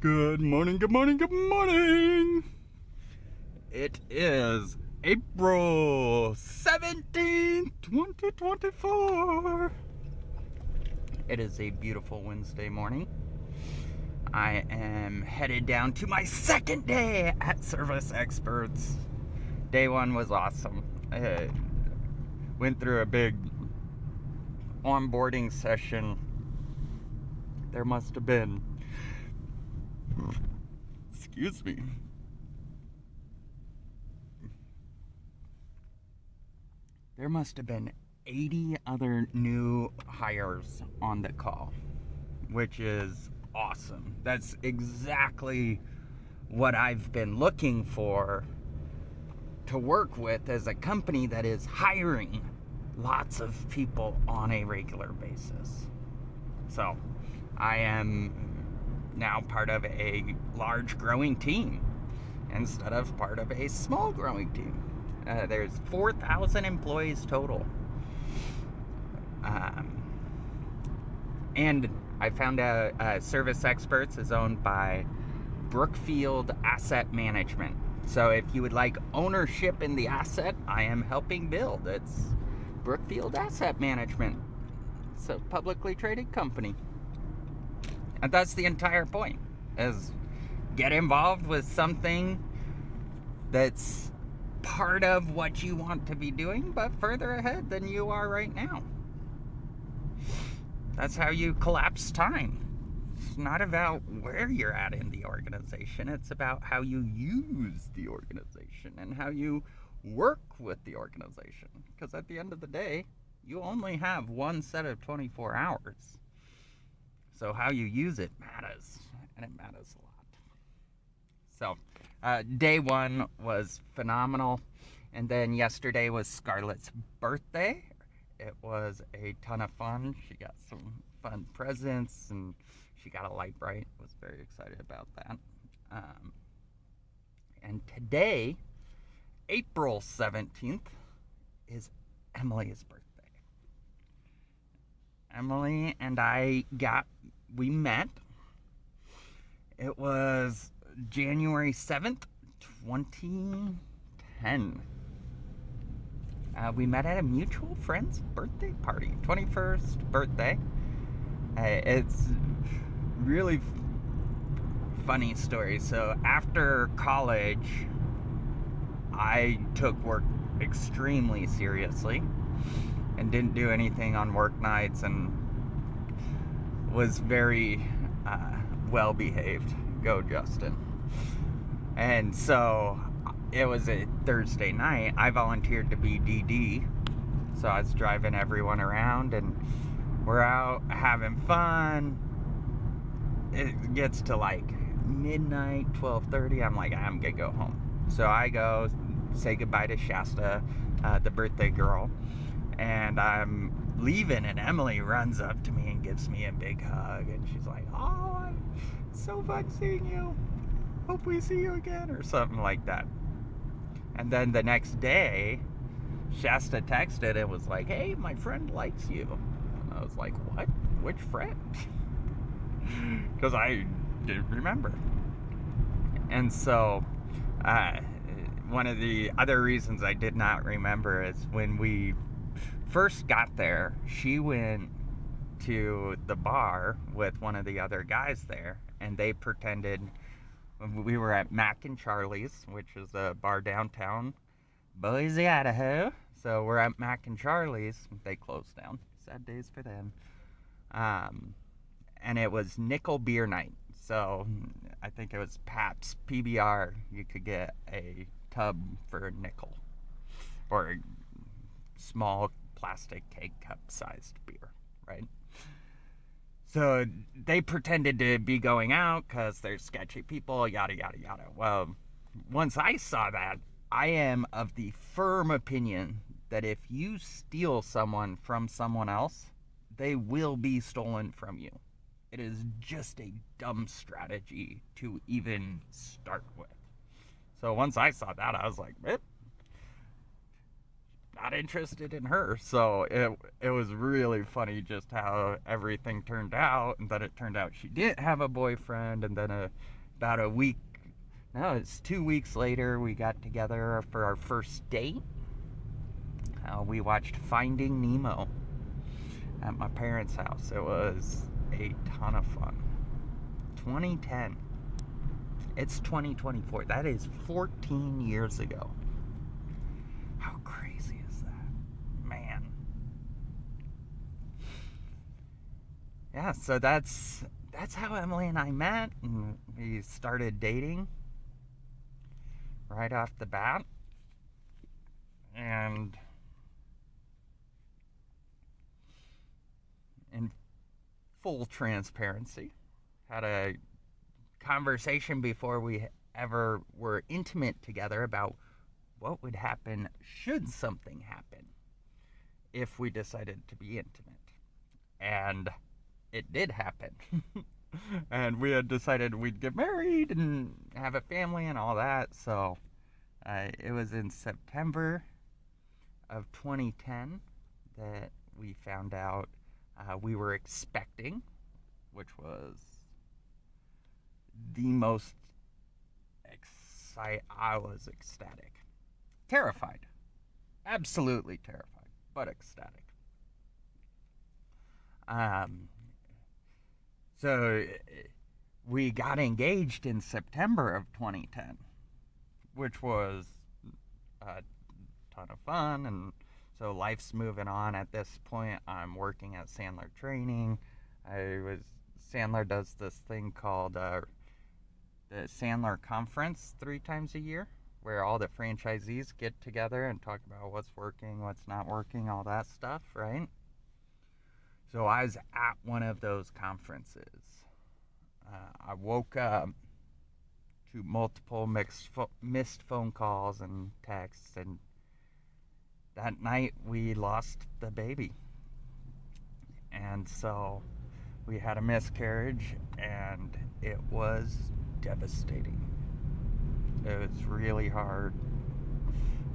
Good morning, good morning, good morning! It is April 17th, 2024. It is a beautiful Wednesday morning. I am headed down to my second day at Service Experts. Day one was awesome. I went through a big onboarding session. There must have been, excuse me, there must have been 80 other new hires on the call, which is awesome. That's exactly what I've been looking for to work with as a company that is hiring lots of people on a regular basis. So I am now part of a large growing team instead of part of a small growing team. There's 4,000 employees total. And I found out Service Experts is owned by Brookfield Asset Management. So if you would like ownership in the asset I am helping build, it's Brookfield Asset Management. It's a publicly traded company. And that's the entire point, is get involved with something that's part of what you want to be doing, but further ahead than you are right now. That's how you collapse time. It's not about where you're at in the organization. It's about how you use the organization and how you work with the organization. Because at the end of the day, you only have one set of 24 hours. So how you use it matters, and it matters a lot. So day one was phenomenal. And then yesterday was Scarlett's birthday. It was a ton of fun. She got some fun presents, and she got a light bright. Was very excited about that. And today, April 17th, is Emily's birthday. Emily and we met. It was January 7th, 2010. We met at a mutual friend's birthday party, 21st birthday. It's really funny story. So after college, I took work extremely seriously and didn't do anything on work nights and was very well behaved. Go Justin. And so it was a Thursday night. I volunteered to be DD. So I was driving everyone around and we're out having fun. It gets to like midnight, 12:30. I'm like, I'm gonna go home. So I go say goodbye to Shasta, the birthday girl, and I'm leaving, and Emily runs up to me and gives me a big hug, and she's like, oh, it's so fun seeing you. Hope we see you again, or something like that. And then the next day, Shasta texted and was like, hey, my friend likes you. And I was like, what? Which friend? Because I didn't remember. And so one of the other reasons I did not remember is when we first got there, she went to the bar with one of the other guys there, and they pretended we were at Mac and Charlie's, which is a bar downtown Boise, Idaho. So we're at Mac and Charlie's. They closed down. Sad days for them. And it was nickel beer night. So I think it was Pabst PBR. You could get a tub for a nickel, or a small plastic K-cup sized beer, right? So they pretended to be going out because they're sketchy people, yada, yada, yada. Well, once I saw that, I am of the firm opinion that if you steal someone from someone else, they will be stolen from you. It is just a dumb strategy to even start with. So once I saw that, I was like, not interested in her. So it was really funny just how everything turned out. And then it turned out she didn't have a boyfriend. And then about a week, no, it's 2 weeks later, we got together for our first date. We watched Finding Nemo at my parents' house. It was a ton of fun. 2010. It's 2024. That is 14 years ago. How crazy is that? Man. Yeah, so that's how Emily and I met, and we started dating right off the bat. And in full transparency, had a conversation before we ever were intimate together about what would happen should something happen if we decided to be intimate. And it did happen. And we had decided we'd get married and have a family and all that. So it was in September of 2010 that we found out we were expecting, which was the most I was ecstatic. Terrified. Absolutely terrified, but ecstatic. So we got engaged in September of 2010, which was a ton of fun. And so life's moving on. At this point, I'm working at Sandler Training. Sandler does this thing called the Sandler Conference 3 times a year, where all the franchisees get together and talk about what's working, what's not working, all that stuff, right? So I was at one of those conferences. I woke up to multiple missed phone calls and texts, and that night we lost the baby. And so we had a miscarriage, and it was devastating. It was really hard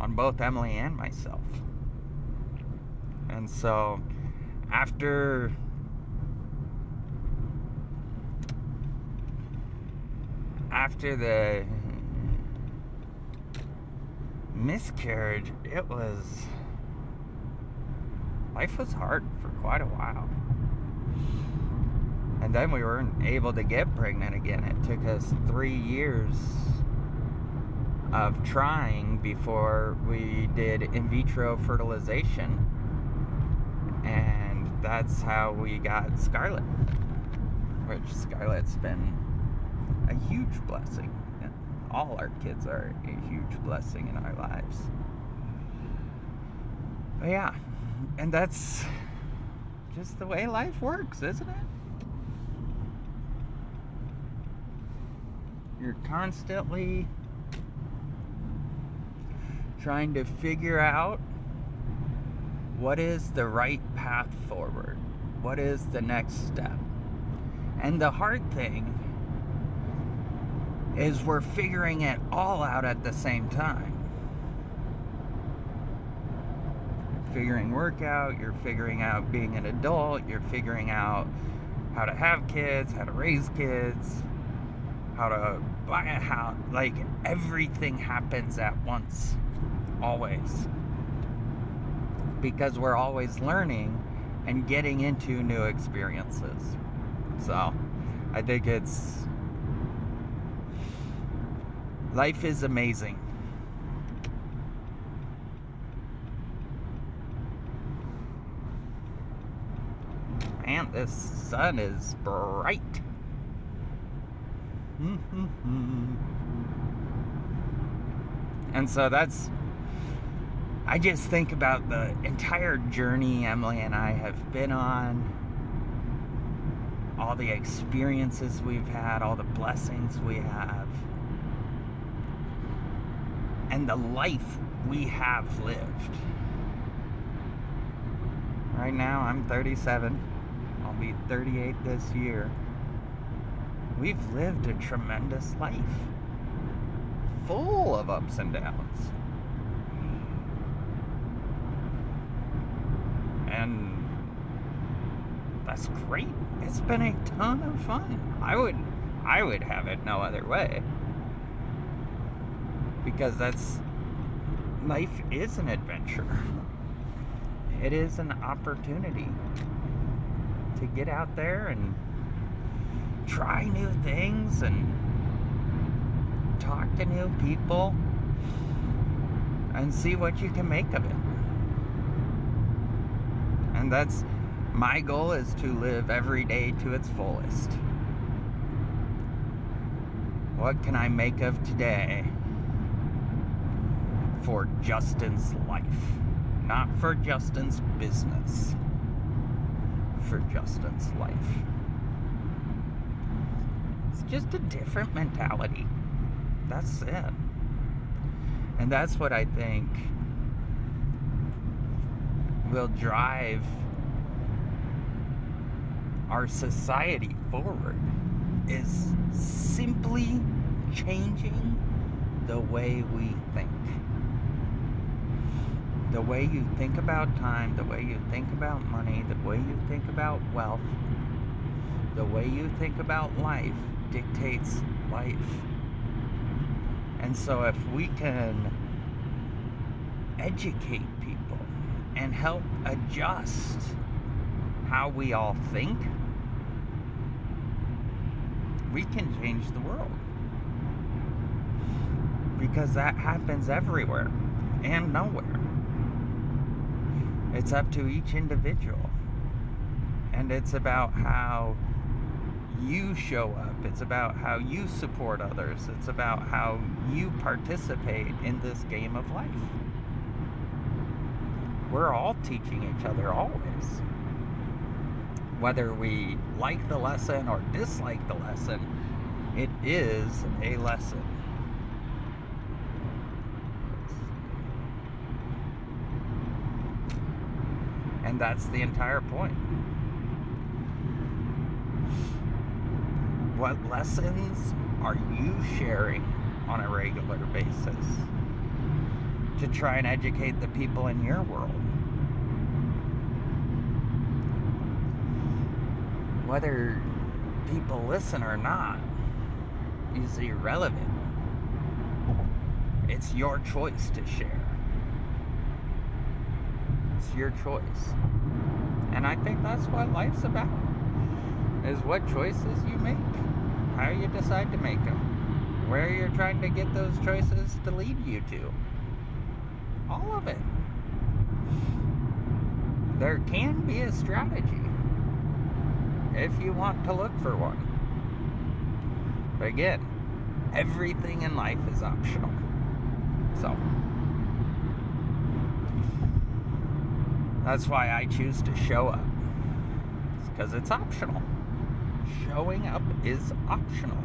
on both Emily and myself. And so after the miscarriage, life was hard for quite a while. And then we weren't able to get pregnant again. It took us 3 years of trying before we did in vitro fertilization. And that's how we got Scarlett, which Scarlett's been a huge blessing. All our kids are a huge blessing in our lives. But yeah, and that's just the way life works, isn't it? You're constantly trying to figure out what is the right path forward. What is the next step? And the hard thing is we're figuring it all out at the same time. You're figuring work out, you're figuring out being an adult, you're figuring out how to have kids, how to raise kids, how to buy a house. Like, everything happens at once, always. Because we're always learning and getting into new experiences. So, I think life is amazing. Man, this sun is bright. And so I just think about the entire journey Emily and I have been on, all the experiences we've had, all the blessings we have, and the life we have lived. Right now, I'm 37. I'll be 38 this year. We've lived a tremendous life, full of ups and downs. And that's great. It's been a ton of fun. I would have it no other way. Because life is an adventure. It is an opportunity to get out there and try new things and talk to new people and see what you can make of it. And that's my goal, is to live every day to its fullest. What can I make of today for Justin's life? Not for Justin's business. For Justin's life. It's just a different mentality. That's it. And that's what I think will drive our society forward, is simply changing the way we think. The way you think about time, the way you think about money, the way you think about wealth, the way you think about life dictates life. And so if we can educate people and help adjust how we all think, we can change the world. Because that happens everywhere and nowhere. It's up to each individual. And it's about how you show up. It's about how you support others. It's about how you participate in this game of life. We're all teaching each other always. Whether we like the lesson or dislike the lesson, it is a lesson. And that's the entire point. What lessons are you sharing on a regular basis to try and educate the people in your world? Whether people listen or not is irrelevant. It's your choice to share. It's your choice. And I think that's what life's about, is what choices you make, how you decide to make them, where you're trying to get those choices to lead you to. All of it. There can be a strategy if you want to look for one. But again, everything in life is optional. So that's why I choose to show up. It's because it's optional. Showing up is optional.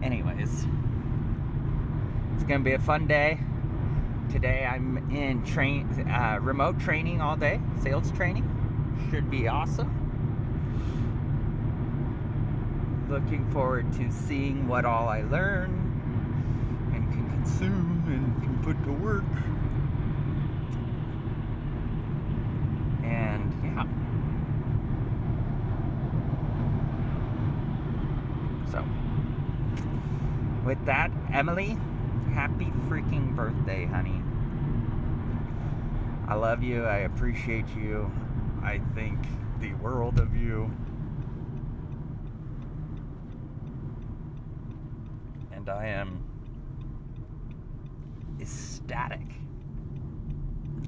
Anyways, it's gonna be a fun day. Today I'm in remote training all day, sales training. Should be awesome. Looking forward to seeing what all I learn and can consume and can put to work. And yeah. So, with that, Emily, happy freaking birthday, honey. I love you. I appreciate you. I think the world of you. And I am ecstatic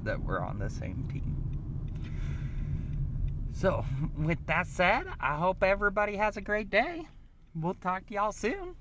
that we're on the same team. So, with that said, I hope everybody has a great day. We'll talk to y'all soon.